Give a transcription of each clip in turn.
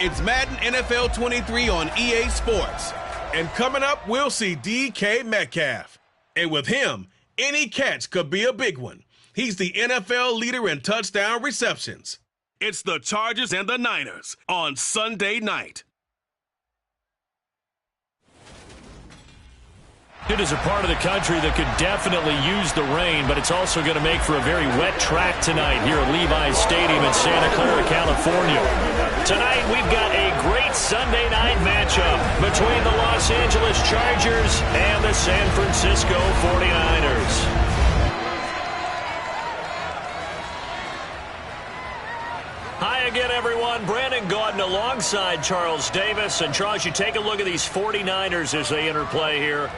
It's Madden NFL 23 on EA Sports. And coming up, we'll see DK Metcalf. And with him, any catch could be a big one. He's the NFL leader in touchdown receptions. It's the Chargers and the Niners on Sunday night. It is a part of the country that could definitely use the rain, but it's also going to make for a very wet track tonight here at Levi's Stadium in Santa Clara, California. Tonight, we've got a great Sunday night matchup between the Los Angeles Chargers and the San Francisco 49ers. Hi again, everyone. Brandon Gaudin alongside Charles Davis. And, Charles, you take a look at these 49ers as they enter play here.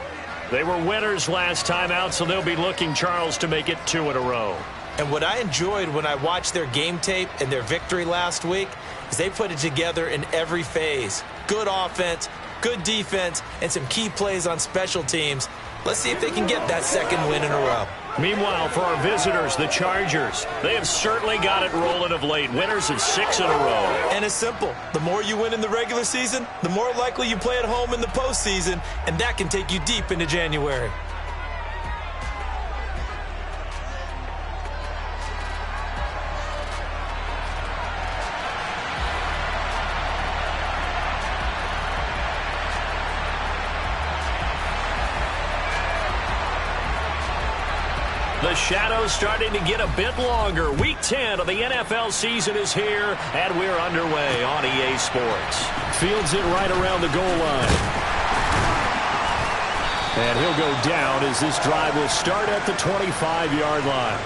They were winners last time out, so they'll be looking, Charles, to make it 2 in a row. And what I enjoyed when I watched their game tape and their victory last week is they put it together in every phase. Good offense, good defense, and some key plays on special teams. Let's see if they can get that second win in a row. Meanwhile, for our visitors, the Chargers, they have certainly got it rolling of late. Winners of 6 in a row. And it's simple. The more you win in the regular season, the more likely you play at home in the postseason, and that can take you deep into January. The shadow's starting to get a bit longer. Week 10 of the NFL season is here, and we're underway on EA Sports. Fields it right around the goal line. And he'll go down as this drive will start at the 25-yard line.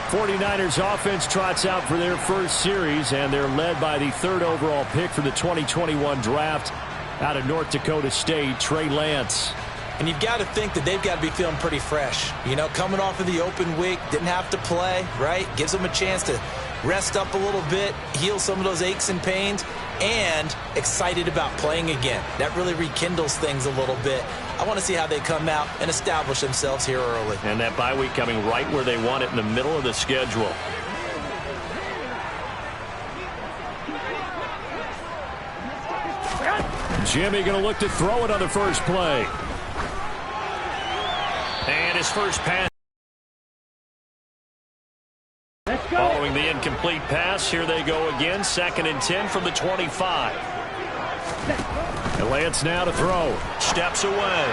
49ers offense trots out for their first series, and they're led by the 3rd overall pick for the 2021 draft out of North Dakota State, Trey Lance. And you've got to think that they've got to be feeling pretty fresh. You know, coming off of the open week, didn't have to play, right? Gives them a chance to rest up a little bit, heal some of those aches and pains, and excited about playing again. That really rekindles things a little bit. I want to see how they come out and establish themselves here early. And that bye week coming right where they want it in the middle of the schedule. Jimmy going to look to throw it on the first play. And his first pass. Following the incomplete pass, here they go again. 2nd and 10 from the 25. And Lance now to throw. Steps away.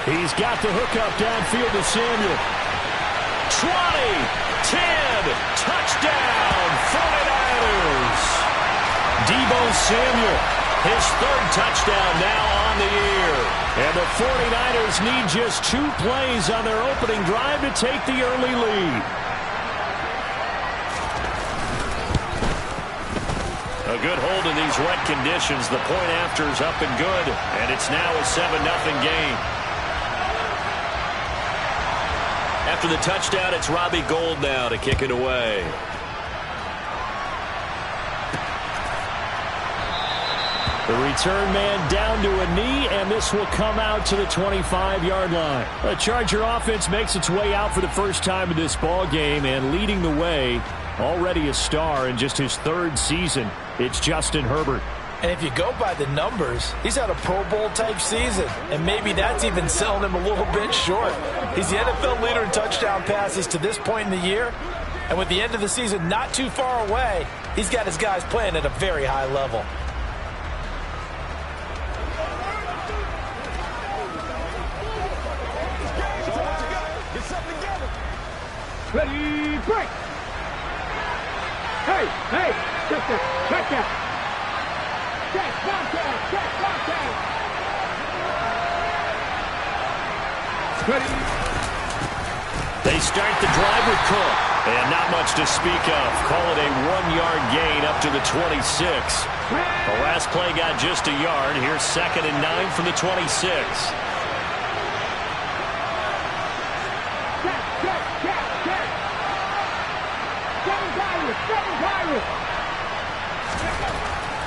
He's got the hookup downfield to Samuel. 20, 10, touchdown, 49ers. Deebo Samuel. His 3rd touchdown now on the year. And the 49ers need just 2 plays on their opening drive to take the early lead. A good hold in these wet conditions. The point after is up and good. And it's now a 7-0 game. After the touchdown, it's Robbie Gould now to kick it away. The return man down to a knee, and this will come out to the 25-yard line. The Charger offense makes its way out for the first time in this ball game, and leading the way, already a star in just his 3rd season, it's Justin Herbert. And if you go by the numbers, he's had a Pro Bowl-type season, and maybe that's even selling him a little bit short. He's the NFL leader in touchdown passes to this point in the year, and with the end of the season not too far away, he's got his guys playing at a very high level. Ready, break! Hey, check that! Catch, Bobcat! Ready? They start the drive with Cook, and not much to speak of. Call it a 1-yard gain up to the 26. The last play got just a yard. Here's 2nd and 9 from the 26.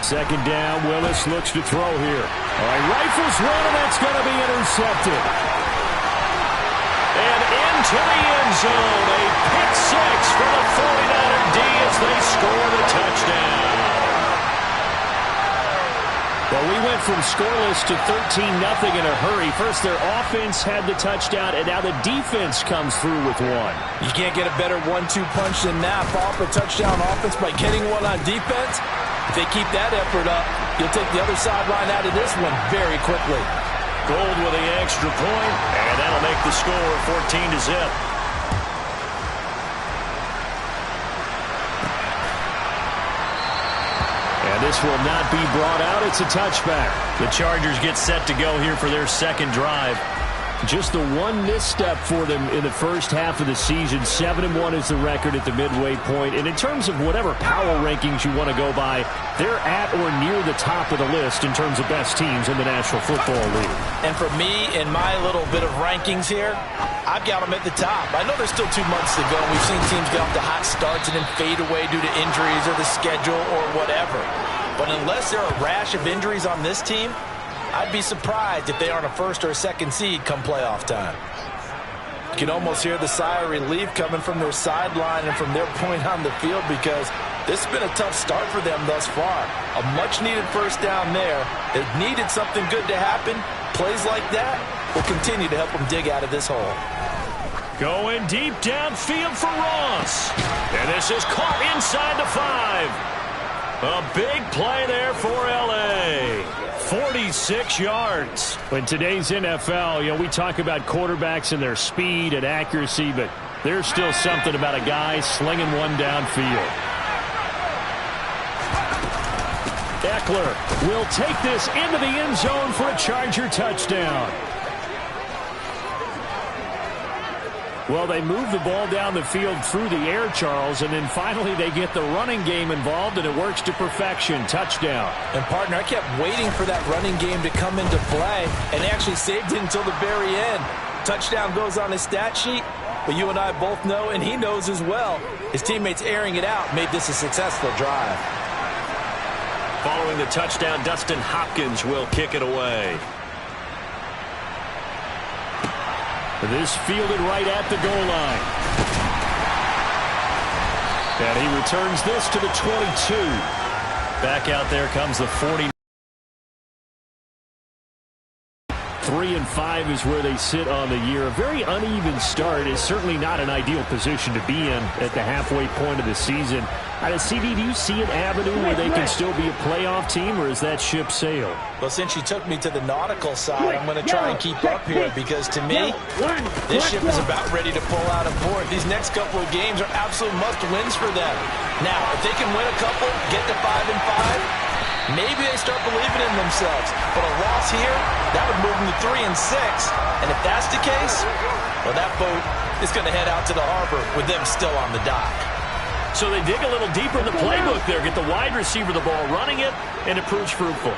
Second down, Willis looks to throw here. All right, rifles one, and that's going to be intercepted. And into the end zone, a pick 6 for the 49er D as they score the touchdown. Well, we went from scoreless to 13-0 in a hurry. First, their offense had the touchdown, and now the defense comes through with one. You can't get a better 1-2 punch than that. Follow up a touchdown offense by getting one on defense. If they keep that effort up, you'll take the other sideline out of this one very quickly. Gold with the extra point, and that'll make the score 14-0. And this will not be brought out. It's a touchback. The Chargers get set to go here for their second drive. Just the one misstep for them in the first half of the season. 7-1 is the record at the midway point. And in terms of whatever power rankings you want to go by, they're at or near the top of the list in terms of best teams in the National Football League. And for me, in my little bit of rankings here, I've got them at the top. I know there's still 2 months to go. We've seen teams get off to hot starts and then fade away due to injuries or the schedule or whatever. But unless there are a rash of injuries on this team, I'd be surprised if they aren't a first or a second seed come playoff time. You can almost hear the sigh of relief coming from their sideline and from their point on the field because this has been a tough start for them thus far. A much-needed first down there. It needed something good to happen. Plays like that will continue to help them dig out of this hole. Going deep downfield for Ross. And this is caught inside the 5. A big play there for L.A. 46 yards. In today's NFL, we talk about quarterbacks and their speed and accuracy, but there's still something about a guy slinging one downfield. Eckler will take this into the end zone for a Charger touchdown. Well, they move the ball down the field through the air, Charles, and then finally they get the running game involved, and it works to perfection. Touchdown. And, partner, I kept waiting for that running game to come into play, and they actually saved it until the very end. Touchdown goes on his stat sheet, but you and I both know, and he knows as well, his teammates airing it out made this a successful drive. Following the touchdown, Dustin Hopkins will kick it away. This fielded right at the goal line. And he returns this to the 22. Back out there comes the 40. 3-5 is where they sit on the year. A very uneven start is certainly not an ideal position to be in at the halfway point of the season. CD, do you see an avenue where they can still be a playoff team, or is that ship sailed? Well, since you took me to the nautical side, I'm going to try and keep up here because, to me, this ship is about ready to pull out of port. These next couple of games are absolute must-wins for them. Now, if they can win a couple, get to 5-5, maybe they start believing in themselves. But a loss here, that would move them to 3-6. And if that's the case, well, that boat is going to head out to the harbor with them still on the dock. So they dig a little deeper in the playbook there, get the wide receiver the ball, running it, and it proves fruitful.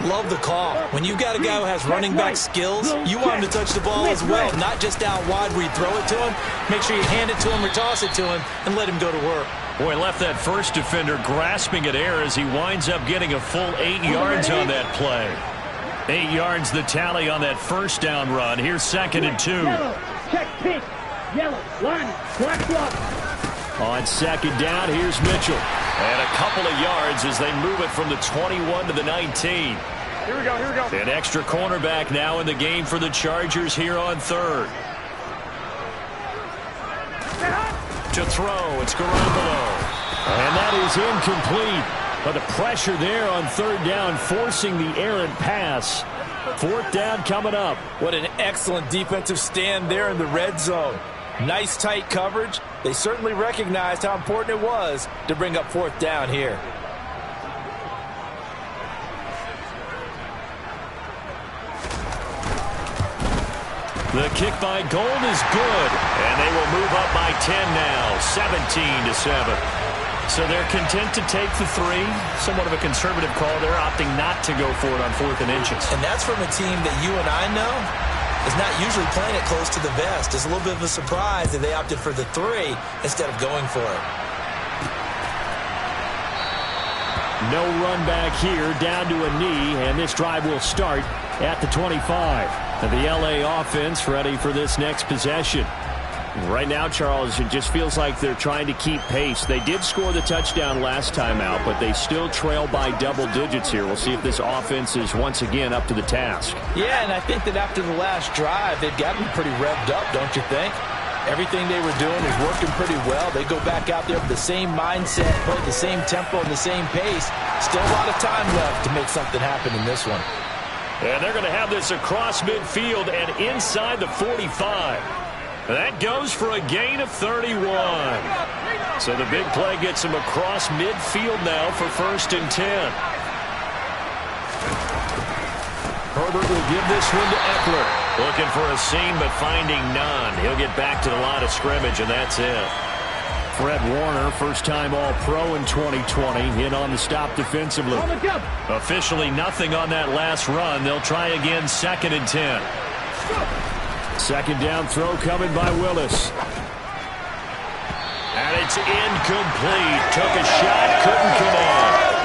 Love the call. When you've got a guy who has running back skills, you want him to touch the ball as well, not just out wide where you throw it to him. Make sure you hand it to him or toss it to him and let him go to work. Boy, left that first defender grasping at air as he winds up getting a full 8 yards on that play. 8 yards the tally on that first down run. Here's 2nd and 2. Yellow, check pink, yellow, line, black block. On 2nd down, here's Mitchell. And a couple of yards as they move it from the 21 to the 19. Here we go, here we go. An extra cornerback now in the game for the Chargers here on 3rd. To throw, it's Garoppolo. And that is incomplete. But the pressure there on 3rd down, forcing the errant pass. 4th down coming up. What an excellent defensive stand there in the red zone. Nice tight coverage. They certainly recognized how important it was to bring up 4th down here. The kick by Gold is good, and they will move up by 10 now, 17-7. So they're content to take the 3. Somewhat of a conservative call. They're opting not to go for it on 4th and inches. And that's from a team that you and I know is not usually playing it close to the vest. It's a little bit of a surprise that they opted for the 3 instead of going for it. No run back here, down to a knee, and this drive will start at the 25. And the L.A. offense ready for this next possession. Right now, Charles, it just feels like they're trying to keep pace. They did score the touchdown last time out, but they still trail by double digits here. We'll see if this offense is once again up to the task. Yeah, and I think that after the last drive, they've got to be pretty revved up, don't you think? Everything they were doing is working pretty well. They go back out there with the same mindset, play the same tempo and the same pace. Still a lot of time left to make something happen in this one. And they're going to have this across midfield and inside the 45. That goes for a gain of 31. So the big play gets him across midfield now for 1st and 10. Herbert will give this one to Eckler. Looking for a seam, but finding none. He'll get back to the line of scrimmage, and that's it. Fred Warner, first-time All-Pro in 2020, in on the stop defensively. Officially nothing on that last run. They'll try again 2nd and 10. Second down throw coming by Willis. And it's incomplete. Took a shot, couldn't connect.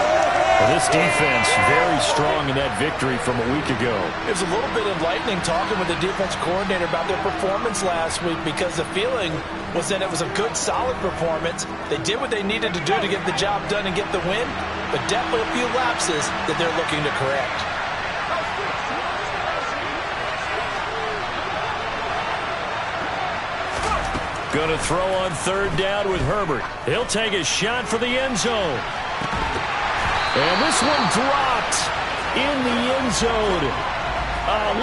Well, this defense very strong in that victory from a week ago. It was a little bit enlightening talking with the defense coordinator about their performance last week, because the feeling was that it was a good, solid performance. They did what they needed to do to get the job done and get the win, but definitely a few lapses that they're looking to correct. Going to throw on 3rd down with Herbert. He'll take a shot for the end zone. And this one dropped in the end zone.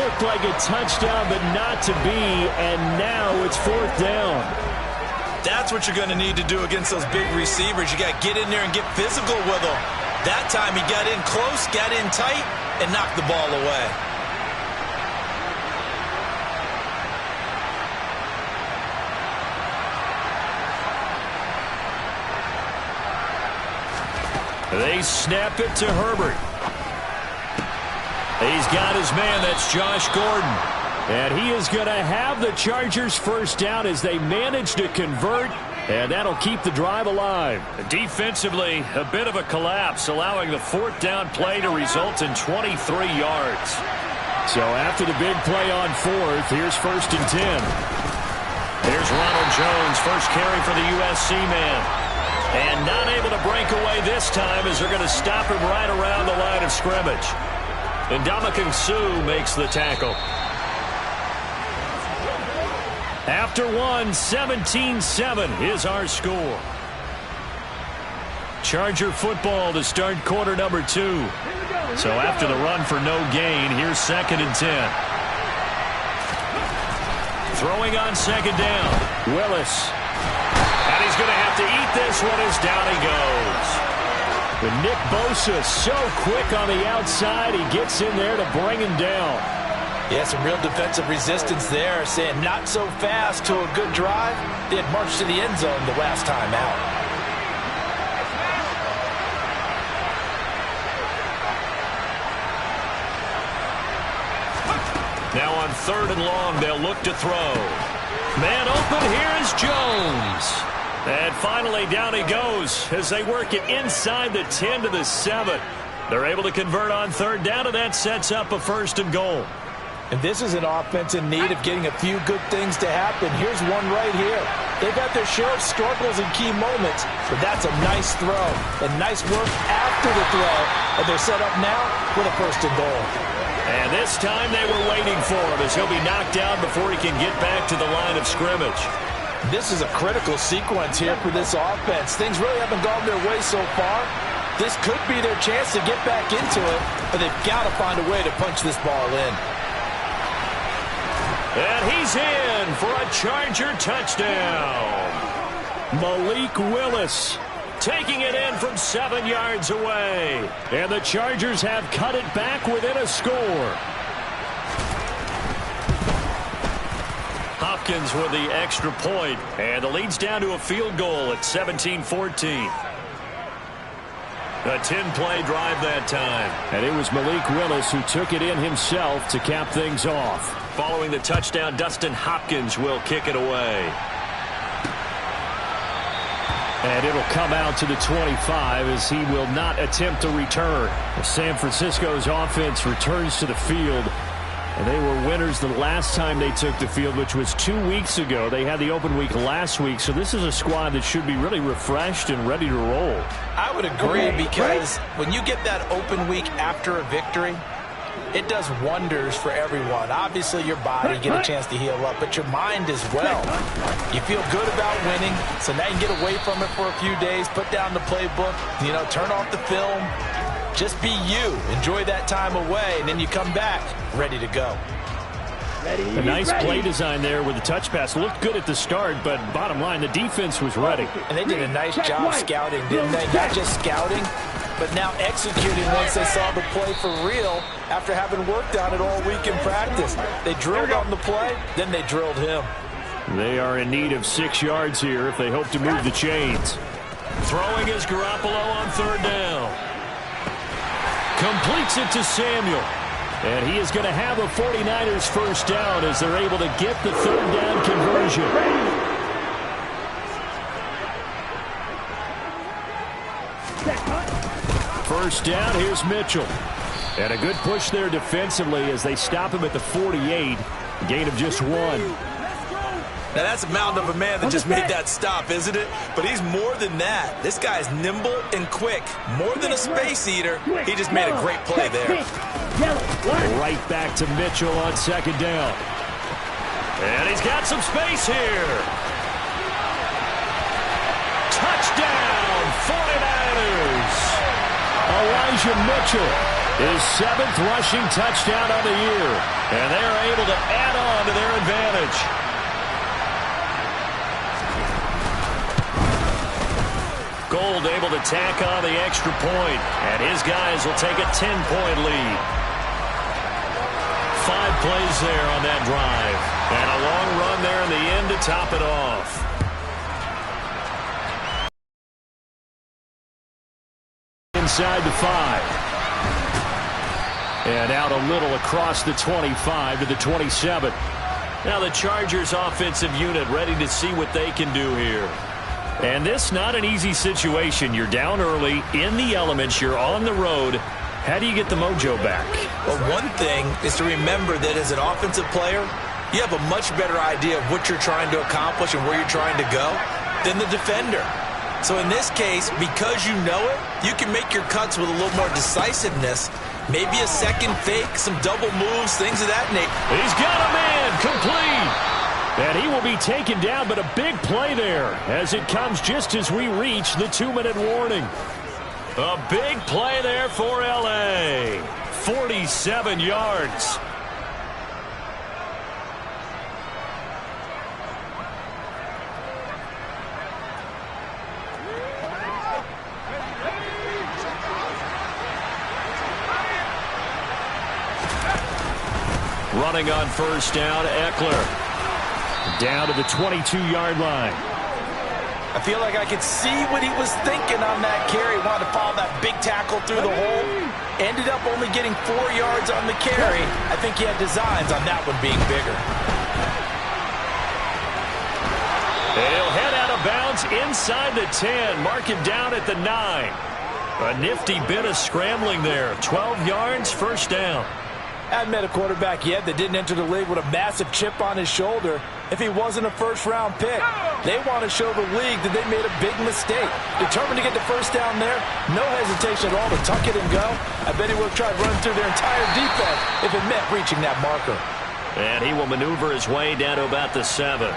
Looked like a touchdown, but not to be. And now it's 4th down. That's what you're going to need to do against those big receivers. You got to get in there and get physical with them. That time he got in close, got in tight, and knocked the ball away. They snap it to Herbert. He's got his man. That's Josh Gordon. And he is going to have the Chargers first down as they manage to convert. And that'll keep the drive alive. Defensively, a bit of a collapse, allowing the 4th down play to result in 23 yards. So after the big play on 4th, here's 1st and 10. Here's Ronald Jones, first carry for the USC man. And not able to break away this time as they're going to stop him right around the line of scrimmage. And Ndamukong Suh makes the tackle. After one, 17-7 is our score. Charger football to start quarter number 2. So after the run for no gain, here's 2nd and 10. Throwing on 2nd down, Willis. And he's going to have to eat this one as down he goes. But Nick Bosa so quick on the outside, he gets in there to bring him down. Yeah, some real defensive resistance there, saying not so fast to a good drive. They had marched to the end zone the last time out. Now on 3rd and long, they'll look to throw. Man open, here is Jones. And finally, down he goes as they work it inside the 10 to the 7. They're able to convert on 3rd down, and that sets up a 1st and goal. And this is an offense in need of getting a few good things to happen. Here's one right here. They've got their share of struggles and key moments, but that's a nice throw. And nice work after the throw. And they're set up now with a 1st and goal. And this time they were waiting for him as he'll be knocked down before he can get back to the line of scrimmage. This is a critical sequence here for this offense. Things really haven't gone their way so far. This could be their chance to get back into it, but they've got to find a way to punch this ball in. And he's in for a Charger touchdown. Malik Willis taking it in from 7 yards away. And the Chargers have cut it back within a score. Hopkins with the extra point, and the lead's down to a field goal at 17-14. A 10-play drive that time. And it was Malik Willis who took it in himself to cap things off. Following the touchdown, Dustin Hopkins will kick it away. And it'll come out to the 25 as he will not attempt to return. San Francisco's offense returns to the field. And they were winners the last time they took the field, which was 2 weeks ago. They had the open week last week, so this is a squad that should be really refreshed and ready to roll. I would agree, because when you get that open week after a victory, it does wonders for everyone. Obviously, your body get a chance to heal up, but your mind as well. You feel good about winning, so now you can get away from it for a few days, put down the playbook, turn off the film. Just be you. Enjoy that time away, and then you come back ready to go. A nice play design there with the touch pass. Looked good at the start, but bottom line, the defense was ready. And they did a nice job scouting, didn't they? Not just scouting, but now executing once they saw the play for real after having worked on it all week in practice. They drilled on the play, then they drilled him. They are in need of 6 yards here if they hope to move the chains. Throwing is Garoppolo on 3rd down. Completes it to Samuel. And he is going to have a 49ers first down as they're able to get the 3rd down conversion. First down, here's Mitchell. And a good push there defensively as they stop him at the 48. A gain of just 1. Now, that's a mountain of a man that just made that stop, isn't it? But he's more than that. This guy's nimble and quick. More than a space eater, he just made a great play there. Right back to Mitchell on 2nd down. And he's got some space here. Touchdown, 49ers. Elijah Mitchell, his 7th rushing touchdown of the year. And they're able to add on to their advantage. Gold able to tack on the extra point, and his guys will take a 10-point lead. 5 plays there on that drive, and a long run there in the end to top it off. Inside the 5. And out a little across the 25 to the 27. Now the Chargers offensive unit ready to see what they can do here. And this not an easy situation. You're down early, in the elements, you're on the road. How do you get the mojo back? Well, one thing is to remember that as an offensive player, you have a much better idea of what you're trying to accomplish and where you're trying to go than the defender. So in this case, because you know it, you can make your cuts with a little more decisiveness. Maybe a second fake, some double moves, things of that nature. He's got a man, complete. And he will be taken down, but a big play there as it comes just as we reach the 2-minute warning. A big play there for L.A. 47 yards. Running on first down, Eckler. Down to the 22-yard line. I feel like I could see what he was thinking on that carry. Wanted to follow that big tackle through the hole. Ended up only getting 4 yards on the carry. I think he had designs on that one being bigger. And he'll head out of bounds inside the 10. Mark him down at the 9. A nifty bit of scrambling there. 12 yards, first down. I haven't met a quarterback yet that didn't enter the league with a massive chip on his shoulder if he wasn't a first-round pick. They want to show the league that they made a big mistake. Determined to get the first down there, no hesitation at all to tuck it and go. I bet he would have tried running through their entire defense if it meant reaching that marker. And he will maneuver his way down to about the 7.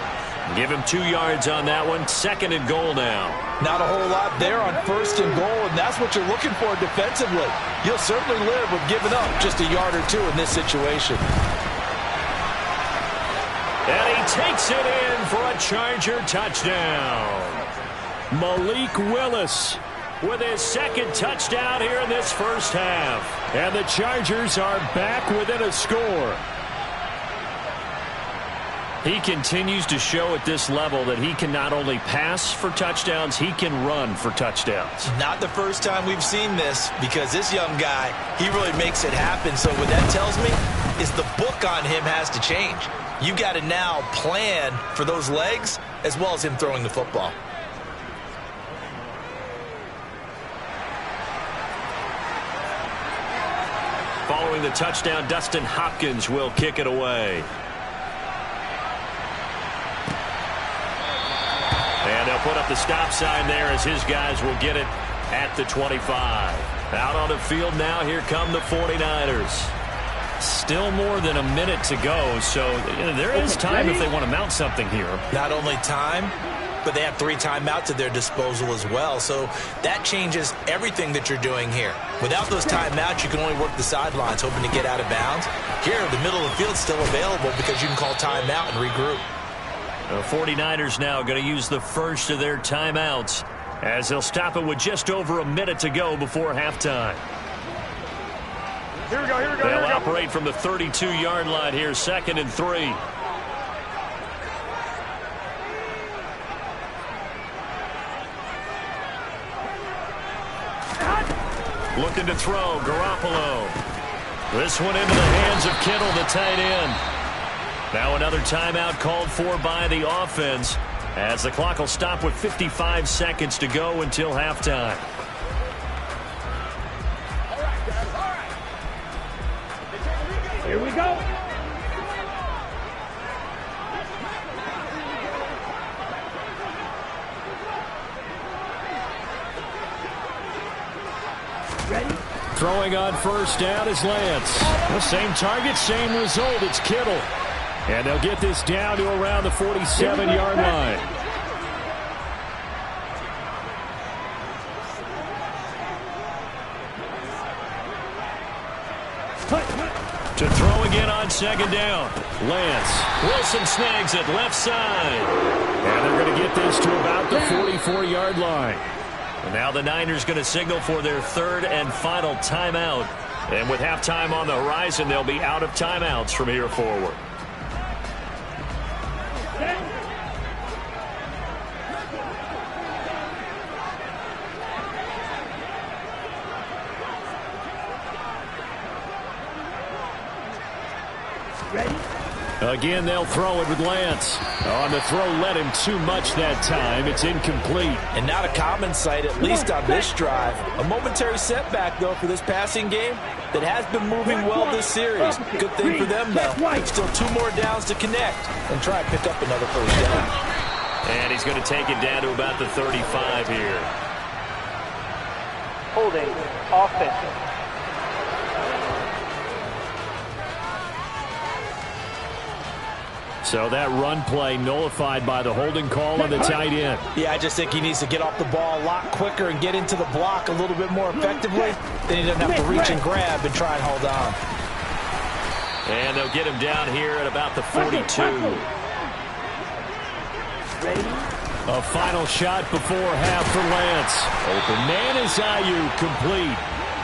Give him 2 yards on that one. 2nd and goal now. Not a whole lot there on 1st and goal, and that's what you're looking for defensively. You'll certainly live with giving up just a yard or 2 in this situation. And he takes it in for a Charger touchdown. Malik Willis with his 2nd touchdown here in this first half. And the Chargers are back within a score. He continues to show at this level that he can not only pass for touchdowns, he can run for touchdowns. Not the first time we've seen this, because this young guy, he really makes it happen. So what that tells me is the book on him has to change. You got to now plan for those legs as well as him throwing the football. Following the touchdown, Dustin Hopkins will kick it away. And they'll put up the stop sign there as his guys will get it at the 25. Out on the field now, here come the 49ers. Still more than a minute to go, so there is time if they want to mount something here. Not only time, but they have 3 timeouts at their disposal as well, so that changes everything that you're doing here. Without those timeouts, you can only work the sidelines, hoping to get out of bounds. Here, the middle of the field's still available because you can call timeout and regroup. The 49ers now going to use the first of their timeouts as they'll stop it with just over a minute to go before halftime. Here we go. They'll operate from the 32-yard line here, 2nd and 3. Looking to throw, Garoppolo. This one into the hands of Kittle, the tight end. Now another timeout called for by the offense as the clock will stop with 55 seconds to go until halftime. Here we go. Ready? Throwing on first down is Lance. The same target, same result. It's Kittle. And they'll get this down to around the 47-yard line. To throw again on 2nd down. Lance. Wilson snags it left side. And they're going to get this to about the 44-yard line. And now the Niners going to signal for their 3rd and final timeout. And with halftime on the horizon, they'll be out of timeouts from here forward. Ready? Again, they'll throw it with Lance. On the throw, led him too much that time. It's incomplete. And not a common sight, at least on this drive. A momentary setback, though, for this passing game that has been moving well this series. Good thing for them, though. Still 2 more downs to connect and try and pick up another first down. And he's going to take it down to about the 35 here. Holding. Offensive. So that run play nullified by the holding call on the tight end. Yeah, I just think he needs to get off the ball a lot quicker and get into the block a little bit more effectively. Then he doesn't have to reach and grab and try and hold on. And they'll get him down here at about the 42. A final shot before half for Lance. Open man is Ayuk, complete.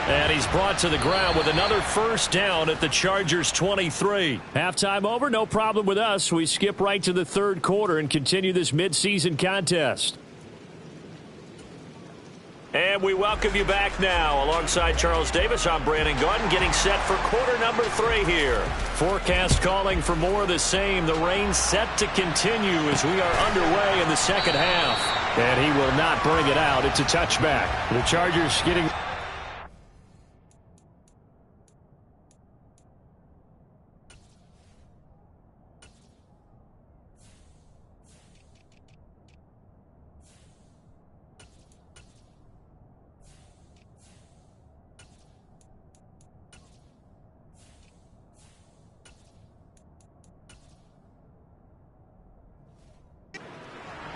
And he's brought to the ground with another first down at the Chargers' 23. Halftime over, no problem with us. We skip right to the 3rd quarter and continue this midseason contest. And we welcome you back now. Alongside Charles Davis, I'm Brandon Gaudin, getting set for quarter number 3 here. Forecast calling for more of the same. The rain set to continue as we are underway in the 2nd half. And he will not bring it out. It's a touchback. The Chargers getting...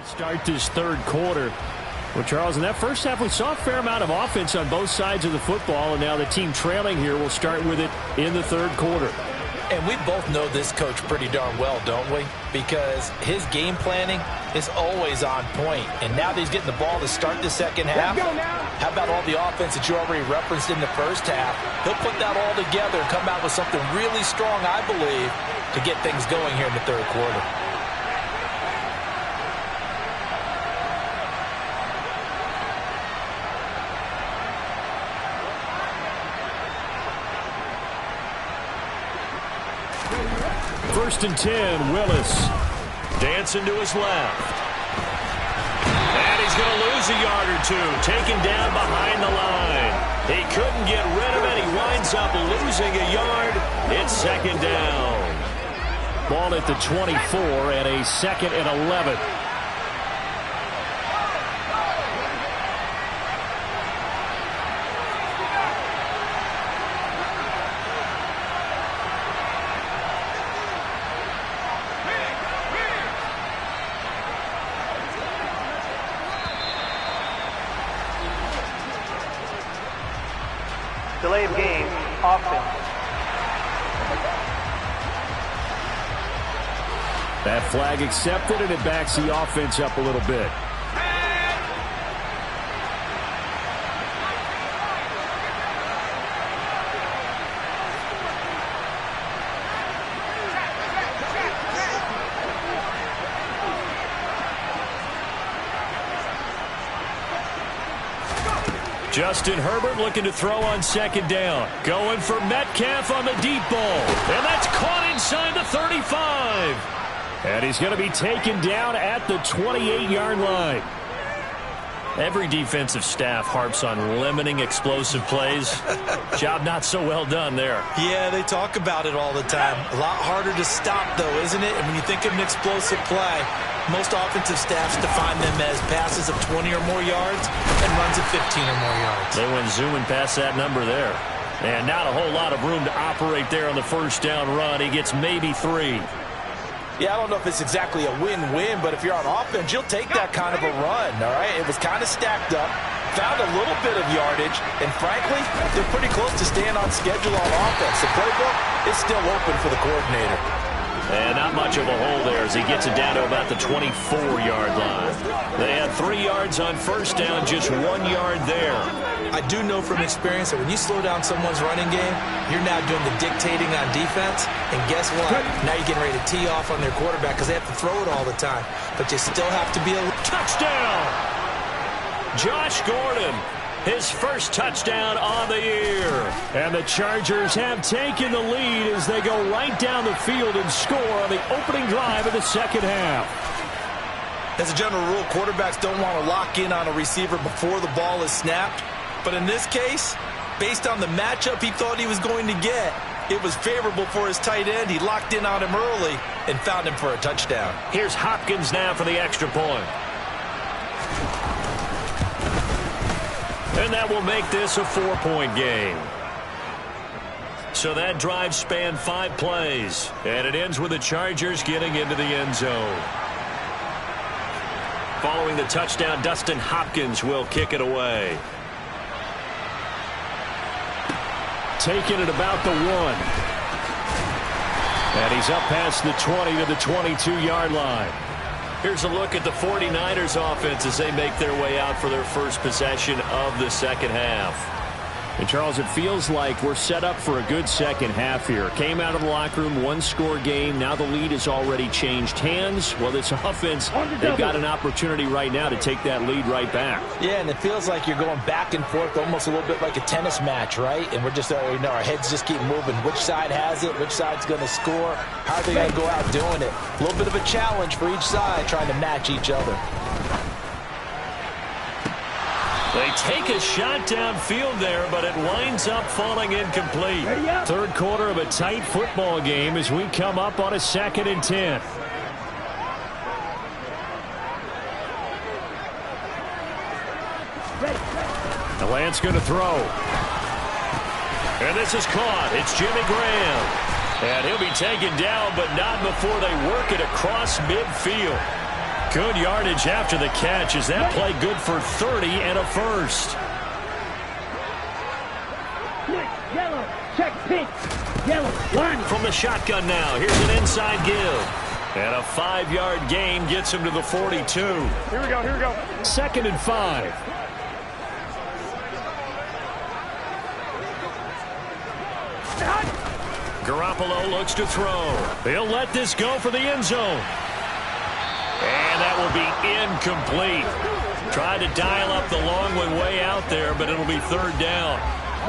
Start this 3rd quarter. Well, Charles, in that first half, we saw a fair amount of offense on both sides of the football, and now the team trailing here will start with it in the 3rd quarter. And we both know this coach pretty darn well, don't we? Because his game planning is always on point. And now that he's getting the ball to start the 2nd half, how about all the offense that you already referenced in the first half? He'll put that all together and come out with something really strong, I believe, to get things going here in the 3rd quarter. First and 10, Willis. Dancing to his left. And he's going to lose a yard or 2. Taken down behind the line. He couldn't get rid of it. He winds ends up losing a yard. It's second down. Ball at the 24 and a 2nd and 11. Delay of game, offense. That flag accepted, and it backs the offense up a little bit. Justin Herbert looking to throw on second down. Going for Metcalf on the deep ball. And that's caught inside the 35. And he's going to be taken down at the 28-yard line. Every defensive staff harps on limiting explosive plays. Job not so well done there. Yeah, they talk about it all the time. A lot harder to stop, though, isn't it? And when you think of an explosive play, most offensive staffs define them as passes of 20 or more yards and runs of 15 or more yards. They went zooming past that number there. And not a whole lot of room to operate there on the first down run. He gets maybe 3. Yeah, I don't know if it's exactly a win-win, but if you're on offense, you'll take that kind of a run, all right? It was kind of stacked up, found a little bit of yardage, and frankly, they're pretty close to staying on schedule on offense. The playbook is still open for the coordinator. And not much of a hole there as he gets it down to about the 24-yard line. They had 3 yards on first down, just 1 yard there. I do know from experience that when you slow down someone's running game, you're now doing the dictating on defense. And guess what? Now you're getting ready to tee off on their quarterback because they have to throw it all the time. But you still have to be a touchdown. Josh Gordon, his first touchdown on the year. And the Chargers have taken the lead as they go right down the field and score on the opening drive of the second half. As a general rule, quarterbacks don't want to lock in on a receiver before the ball is snapped. But in this case, based on the matchup he thought he was going to get, it was favorable for his tight end. He locked in on him early and found him for a touchdown. Here's Hopkins now for the extra point. And that will make this a 4-point game. So that drive spanned 5 plays. And it ends with the Chargers getting into the end zone. Following the touchdown, Dustin Hopkins will kick it away. Taking it about the 1. And he's up past the 20 to the 22-yard line. Here's a look at the 49ers offense as they make their way out for their first possession of the second half. And, Charles, it feels like we're set up for a good second half here. Came out of the locker room, 1-score game. Now the lead has already changed hands. Well, this offense, they've got an opportunity right now to take that lead right back. Yeah, and it feels like you're going back and forth almost a little bit like a tennis match, right? And we're just, our heads just keep moving. Which side has it? Which side's going to score? How are they going to go out doing it? A little bit of a challenge for each side trying to match each other. They take a shot downfield there, but it winds up falling incomplete. Third quarter of a tight football game as we come up on a 2nd and 10. The Lance going to throw. And this is caught. It's Jimmy Graham. And he'll be taken down, but not before they work it across midfield. Good yardage after the catch. Is that play good for 30 and a first? Yellow, check pink, yellow, line. From the shotgun now, here's an inside give. And a 5-yard gain gets him to the 42. Here we go, here we go. 2nd and 5. Garoppolo looks to throw. He'll let this go for the end zone. And that will be incomplete. Tried to dial up the long one way out there, but it'll be 3rd down.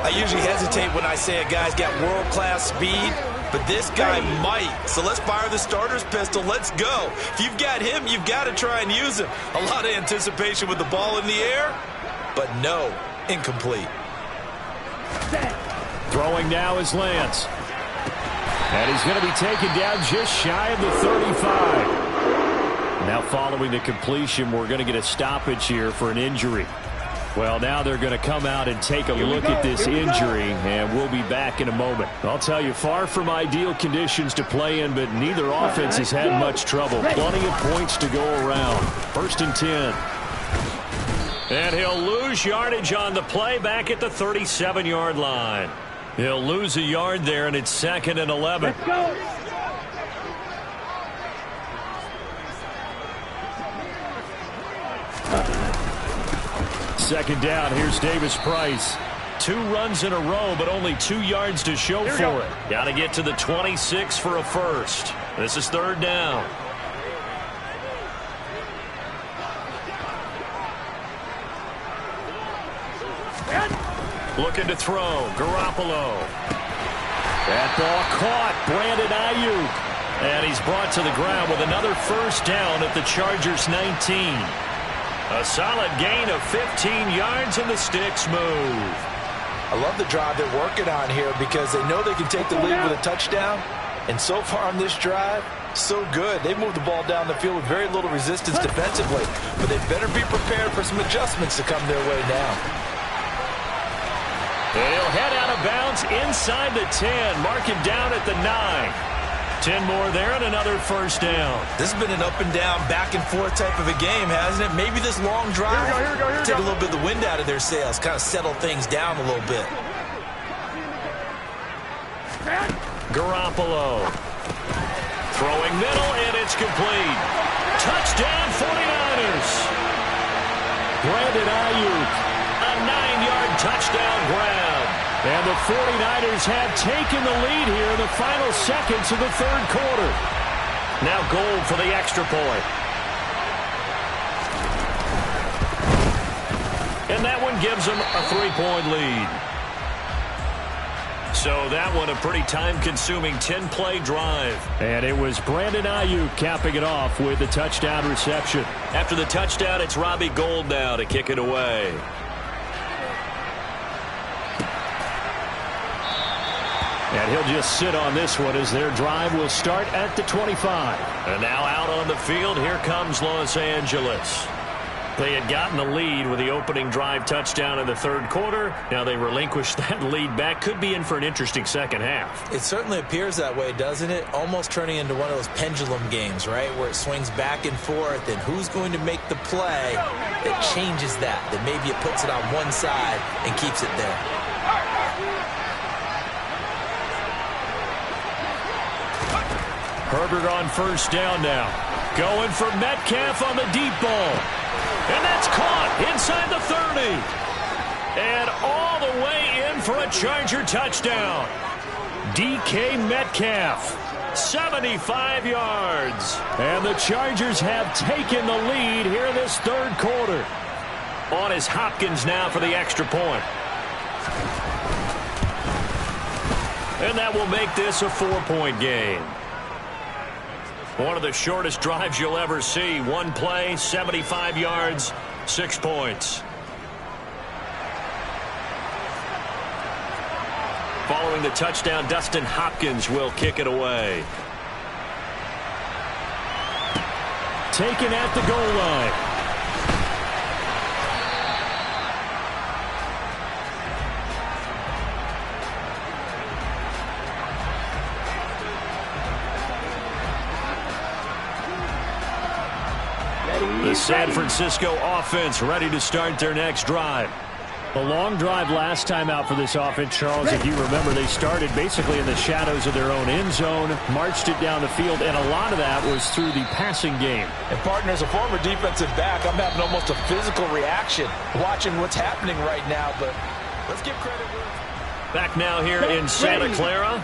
I usually hesitate when I say a guy's got world-class speed, but this guy might. So let's fire the starter's pistol. Let's go. If you've got him, you've got to try and use him. A lot of anticipation with the ball in the air, but no, incomplete. Throwing now is Lance. And he's going to be taken down just shy of the 35. Now following the completion, we're going to get a stoppage here for an injury. Well, now they're going to come out and take a look at this injury, and we'll be back in a moment. I'll tell you, far from ideal conditions to play in, but neither offense has had much trouble. Plenty of points to go around. 1st and 10. And he'll lose yardage on the play back at the 37-yard line. He'll lose a yard there, and it's 2nd and 11. Let's go. Second down, here's Davis Price. 2 runs in a row, but only 2 yards to show for it. Got to get to the 26 for a first. This is 3rd down. Looking to throw, Garoppolo. That ball caught, Brandon Ayuk. And he's brought to the ground with another first down at the Chargers' 19. A solid gain of 15 yards, and the sticks move. I love the drive they're working on here because they know they can take the lead with a touchdown. And so far on this drive, so good. They moved the ball down the field with very little resistance defensively. But they better be prepared for some adjustments to come their way now. He'll head out of bounds inside the 10. Mark him down at the 9. 10 more there and another first down. This has been an up and down, back and forth type of a game, hasn't it? Maybe this long drive take a little bit of the wind out of their sails, kind of settle things down a little bit. Garoppolo. Throwing middle, and it's complete. Touchdown, 49ers. Brandon Ayuk. A 9-yard touchdown grab. And the 49ers have taken the lead here in the final seconds of the 3rd quarter. Now goal for the extra point. And that one gives them a 3-point lead. So that one a pretty time-consuming 10-play drive. And it was Brandon Ayuk capping it off with a touchdown reception. After the touchdown, it's Robbie Gould now to kick it away. And he'll just sit on this one as their drive will start at the 25. And now out on the field, here comes Los Angeles. They had gotten the lead with the opening drive touchdown in the 3rd quarter. Now they relinquished that lead back. Could be in for an interesting second half. It certainly appears that way, doesn't it? Almost turning into one of those pendulum games, right? Where it swings back and forth, and who's going to make the play that changes that maybe it puts it on one side and keeps it there. Herbert on first down now. Going for Metcalf on the deep ball. And that's caught inside the 30. And all the way in for a Charger touchdown. DK Metcalf, 75 yards. And the Chargers have taken the lead here in this 3rd quarter. On is Hopkins now for the extra point. And that will make this a 4-point game. One of the shortest drives you'll ever see. One play, 75 yards, 6 points. Following the touchdown, Dustin Hopkins will kick it away. Taken at the goal line. The San Francisco offense ready to start their next drive. A long drive last time out for this offense, Charles. If you remember, they started basically in the shadows of their own end zone, marched it down the field, and a lot of that was through the passing game. And, partner, as a former defensive back, I'm having almost a physical reaction watching what's happening right now, but let's give credit. Back now here in Santa Clara.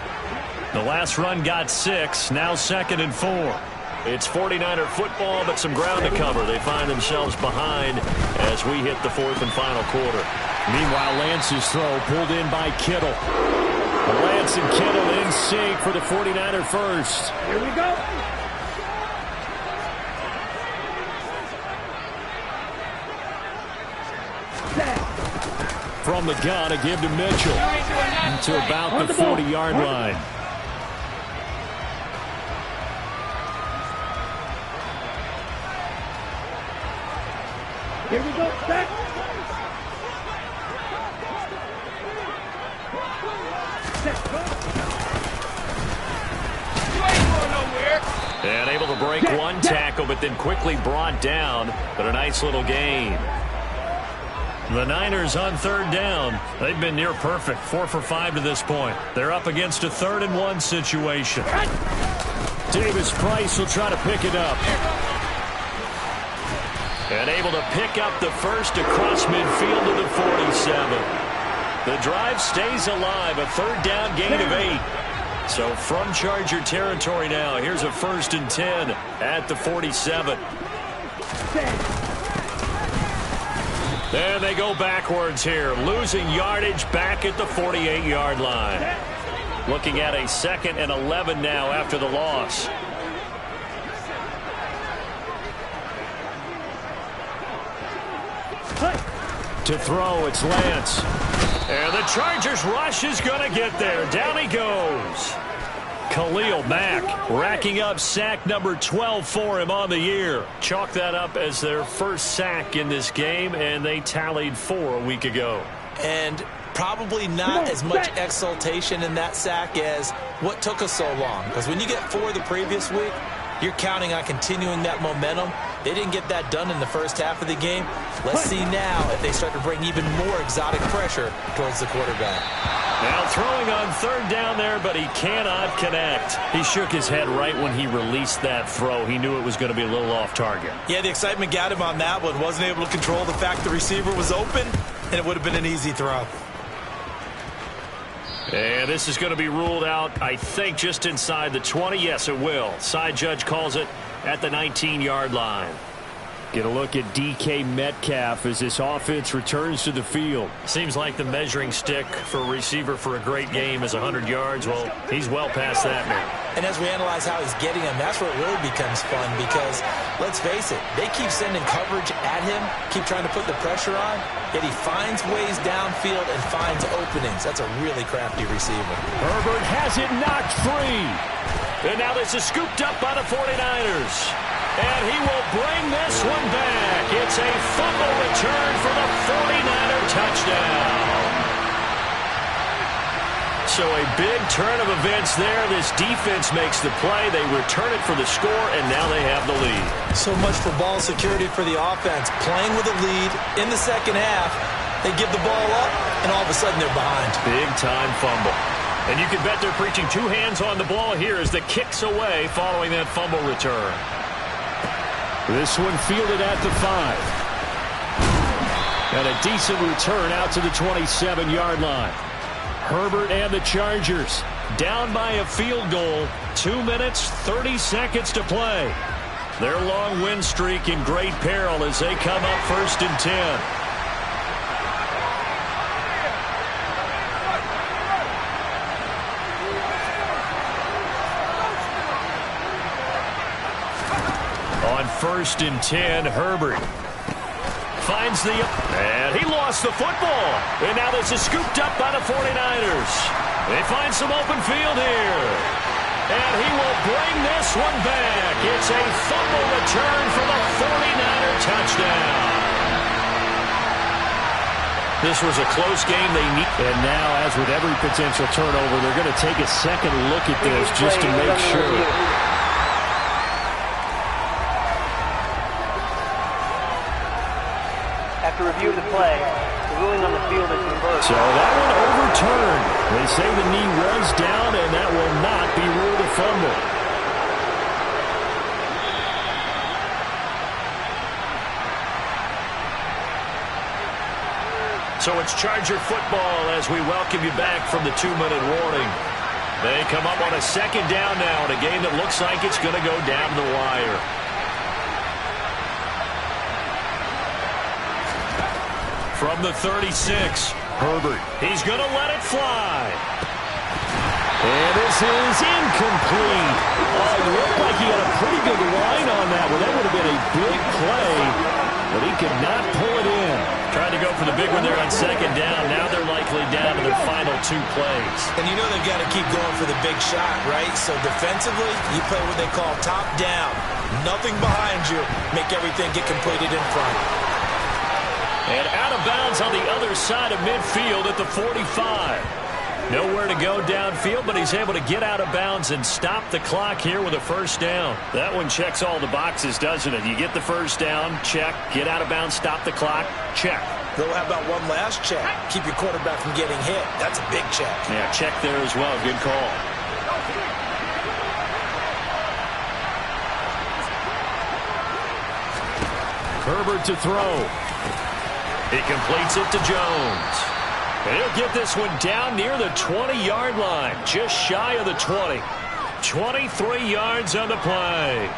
The last run got 6, now 2nd and 4. It's 49er football, but some ground to cover. They find themselves behind as we hit the 4th and final quarter. Meanwhile, Lance's throw pulled in by Kittle. Lance and Kittle in sync for the 49er first. Here we go. from the gun, a give to Mitchell. To about the 40-yard line. Here we go, set. Set, go. You ain't going nowhere. And able to break one tackle, but then quickly brought down. But a nice little gain. The Niners on third down. They've been near perfect, 4 for 5 to this point. They're up against a 3rd and 1 situation. Davis Price will try to pick it up. And able to pick up the first across midfield to the 47. The drive stays alive, a 3rd down gain of 8. So from Charger territory now, here's a 1st and 10 at the 47. And they go backwards here, losing yardage back at the 48-yard line. Looking at a 2nd and 11 now after the loss. To throw, it's Lance. And the Chargers rush is going to get there. Down he goes. Khalil Mack racking up sack number 12 for him on the year. Chalk that up as their first sack in this game, and they tallied 4 a week ago. And probably not as much exultation in that sack as what took us so long. Because when you get 4 the previous week, you're counting on continuing that momentum. They didn't get that done in the first half of the game. Let's see now if they start to bring even more exotic pressure towards the quarterback. Now throwing on 3rd down there, but he cannot connect. He shook his head right when he released that throw. He knew it was going to be a little off target. Yeah, the excitement got him on that one. Wasn't able to control the fact the receiver was open, and it would have been an easy throw. And this is going to be ruled out, I think, just inside the 20. Yes, it will. Side judge calls it at the 19-yard line. Get a look at DK Metcalf as this offense returns to the field. Seems like the measuring stick for a receiver for a great game is 100 yards. Well, he's well past that now. And as we analyze how he's getting them, that's where it really becomes fun because, let's face it, they keep sending coverage at him, keep trying to put the pressure on, yet he finds ways downfield and finds openings. That's a really crafty receiver. Herbert has it knocked free. And now this is scooped up by the 49ers. And he will bring this one back. It's a fumble return for the 49er touchdown. So a big turn of events there. This defense makes the play. They return it for the score, and now they have the lead. So much for ball security for the offense. Playing with a lead in the second half, they give the ball up, and all of a sudden they're behind. Big-time fumble. And you can bet they're preaching 2 hands on the ball here as the kick's away following that fumble return. This one fielded at the 5. And a decent return out to the 27-yard line. Herbert and the Chargers down by a field goal. 2 minutes, 30 seconds to play. Their long win streak in great peril as they come up 1st and 10. On 1st and 10, Herbert finds the... And he lost the football. And now this is scooped up by the 49ers. They find some open field here. And he will bring this one back. It's a fumble return for the 49er touchdown. This was a close game. They need... And now, as with every potential turnover, they're going to take a second look at this just to make sure. After review of the play, the ruling on the field is reversed. So that one overturned. They say the knee was down, and that will not be ruled a fumble. So it's Charger football as we welcome you back from the 2-minute warning. They come up on a 2nd down now in a game that looks like it's going to go down the wire. From the 36, Herbert. He's going to let it fly. And this is incomplete. Oh, it looked like he had a pretty good line on that one. That would have been a big play, but he could not pull it in. Trying to to go for the big one there on second down. Now they're likely down to their final 2 plays. And you know they've got to keep going for the big shot, right? So defensively, you play what they call top down. Nothing behind you. Make everything get completed in front. And out of bounds on the other side of midfield at the 45. Nowhere to go downfield, but he's able to get out of bounds and stop the clock here with a first down. That one checks all the boxes, doesn't it? You get the first down, check. Get out of bounds, stop the clock, check. Though, how about one last check? Keep your quarterback from getting hit. That's a big check. Yeah, check there as well. Good call. Herbert to throw. He completes it to Jones. And he'll get this one down near the 20-yard line, just shy of the 20. 23 yards on the play.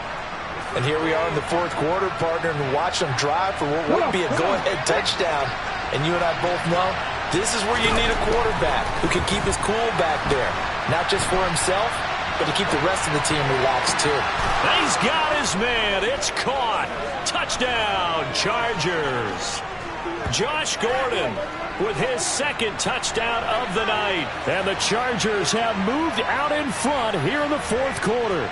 And here we are in the fourth quarter, partner, and watch them drive for what would be a go-ahead touchdown. And you and I both know this is where you need a quarterback who can keep his cool back there. Not just for himself, but to keep the rest of the team relaxed, too. He's got his man. It's caught. Touchdown, Chargers. Josh Gordon with his second touchdown of the night. And the Chargers have moved out in front here in the fourth quarter.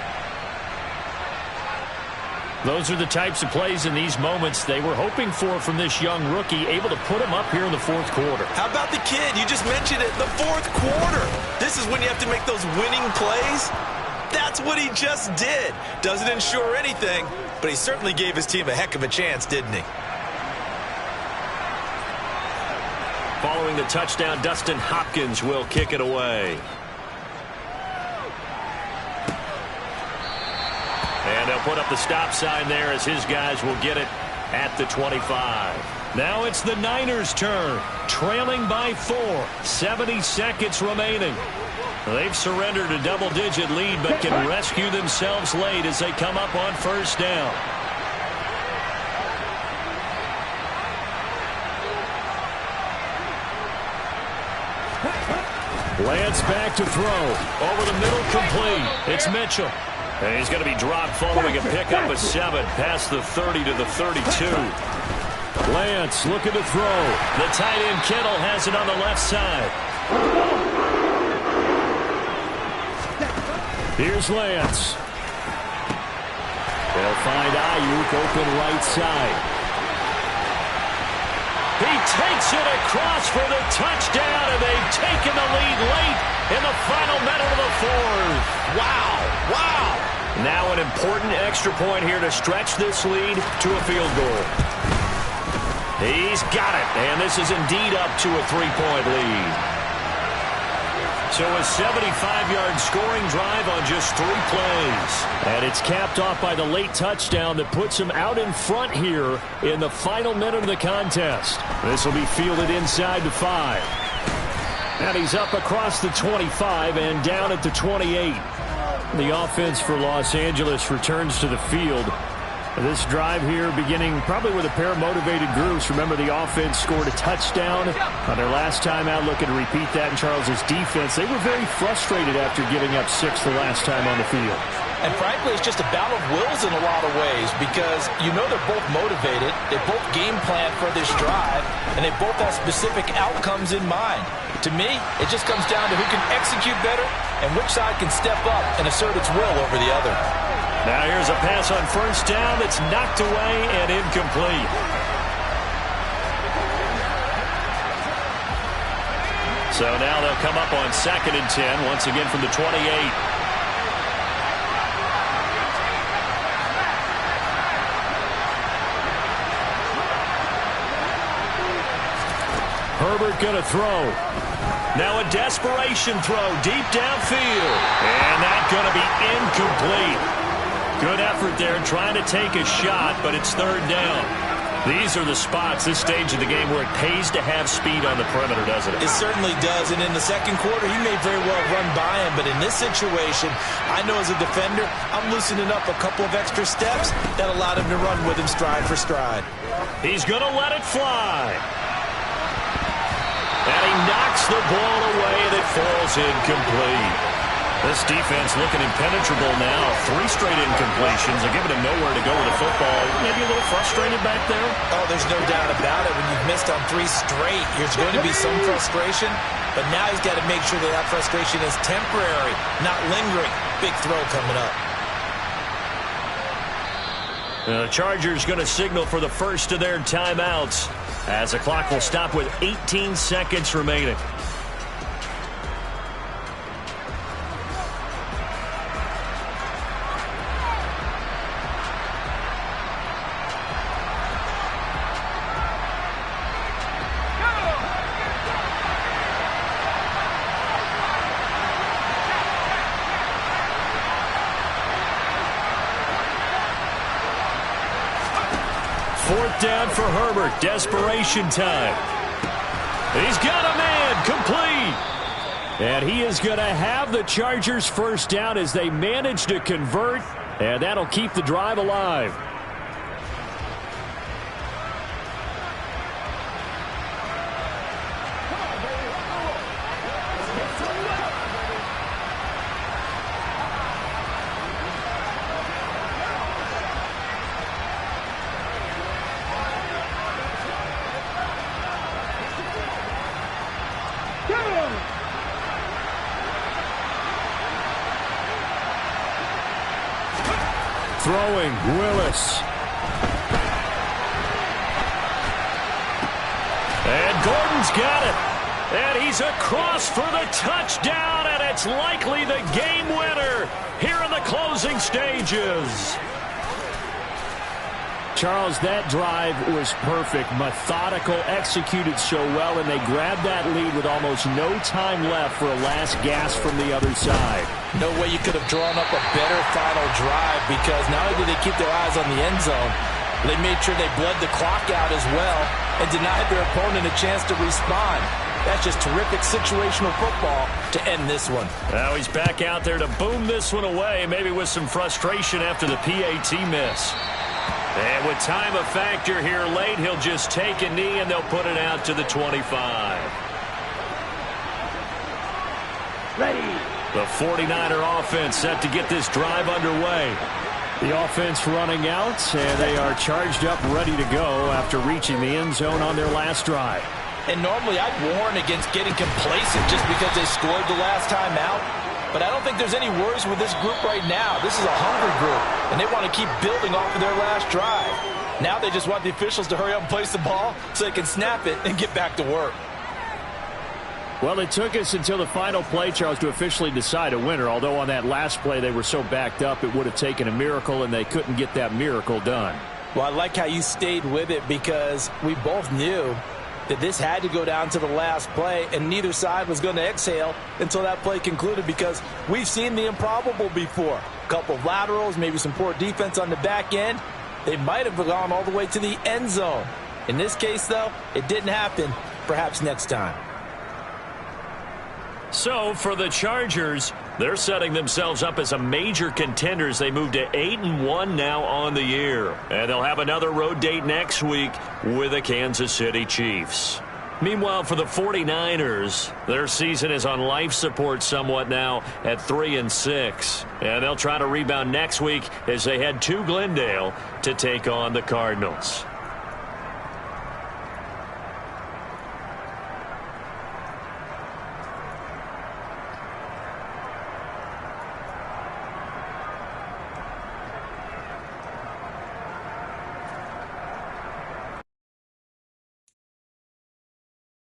Those are the types of plays in these moments they were hoping for from this young rookie, able to put him up here in the fourth quarter. How about the kid? You just mentioned it, the fourth quarter. This is when you have to make those winning plays. That's what he just did. Doesn't ensure anything, but he certainly gave his team a heck of a chance, didn't he? Following the touchdown, Dustin Hopkins will kick it away. And they'll put up the stop sign there as his guys will get it at the 25. Now it's the Niners' turn, trailing by 4. 70 seconds remaining. They've surrendered a double-digit lead, but can rescue themselves late as they come up on first down. Lance back to throw. Over the middle, complete. It's Mitchell. And he's going to be dropped following a pickup of 7 past the 30 to the 32. Lance looking to throw. The tight end Kittle has it on the left side. Here's Lance. They'll find Ayuk open right side. He takes it across for the touchdown, and they've taken the lead late in the final minute of the fourth. Wow, wow. Now an important extra point here to stretch this lead to a field goal. He's got it, and this is indeed up to a 3-point lead. So a 75-yard scoring drive on just 3 plays. And it's capped off by the late touchdown that puts him out in front here in the final minute of the contest. This will be fielded inside the 5. And he's up across the 25 and down at the 28. The offense for Los Angeles returns to the field. This drive here beginning probably with a pair of motivated groups. Remember, the offense scored a touchdown on their last time out, looking to repeat that in Charles's defense. They were very frustrated after giving up 6 the last time on the field. And frankly, it's just a battle of wills in a lot of ways because you know they're both motivated, they both game plan for this drive, and they both have specific outcomes in mind. To me, it just comes down to who can execute better and which side can step up and assert its will over the other. Now here's a pass on first down that's knocked away and incomplete. So now they'll come up on 2nd and 10, once again from the 28. Herbert gonna throw. Now a desperation throw deep downfield. And that's gonna be incomplete. Good effort there trying to take a shot, but it's 3rd down. These are the spots, this stage of the game, where it pays to have speed on the perimeter, doesn't it? It certainly does, and in the second quarter, he may very well run by him, but in this situation, I know as a defender, I'm loosening up a couple of extra steps that allowed him to run with him stride for stride. He's going to let it fly. And he knocks the ball away, and it falls incomplete. This defense looking impenetrable now. 3 straight incompletions. They're giving him nowhere to go with the football. Maybe a little frustrated back there? Oh, there's no doubt about it. When you've missed on 3 straight, there's going to be some frustration. But now he's got to make sure that that frustration is temporary, not lingering. Big throw coming up. The Chargers going to signal for the first of their timeouts as the clock will stop with 18 seconds remaining. Fourth down for Herbert. Desperation time. He's got a man. Complete. And he is going to have the Chargers first down as they manage to convert. And that'll keep the drive alive. Throwing, Willis. And Gordon's got it. And he's across for the touchdown, and it's likely the game winner here in the closing stages. Charles, that drive was perfect, methodical, executed so well, and they grabbed that lead with almost no time left for a last gasp from the other side. No way you could have drawn up a better final drive, because not only did they keep their eyes on the end zone, they made sure they bled the clock out as well and denied their opponent a chance to respond. That's just terrific situational football to end this one. Now he's back out there to boom this one away, maybe with some frustration after the PAT miss. And with time a factor here late, he'll just take a knee and they'll put it out to the 25. Ready. The 49er offense set to get this drive underway. The offense running out, and they are charged up, ready to go after reaching the end zone on their last drive. And normally I'd warn against getting complacent just because they scored the last time out. But I don't think there's any worries with this group right now. This is a hungry group, and they want to keep building off of their last drive. Now they just want the officials to hurry up and place the ball so they can snap it and get back to work. Well, it took us until the final play, Charles, to officially decide a winner, although on that last play they were so backed up it would have taken a miracle, and they couldn't get that miracle done. Well, I like how you stayed with it, because we both knew that this had to go down to the last play, and neither side was going to exhale until that play concluded, because we've seen the improbable before. A couple of laterals, maybe some poor defense on the back end. They might have gone all the way to the end zone. In this case, though, it didn't happen. Perhaps next time. So, for the Chargers, they're setting themselves up as a major contender as they move to 8-1 now on the year. And they'll have another road date next week with the Kansas City Chiefs. Meanwhile, for the 49ers, their season is on life support somewhat now at 3-6. And they'll try to rebound next week as they head to Glendale to take on the Cardinals.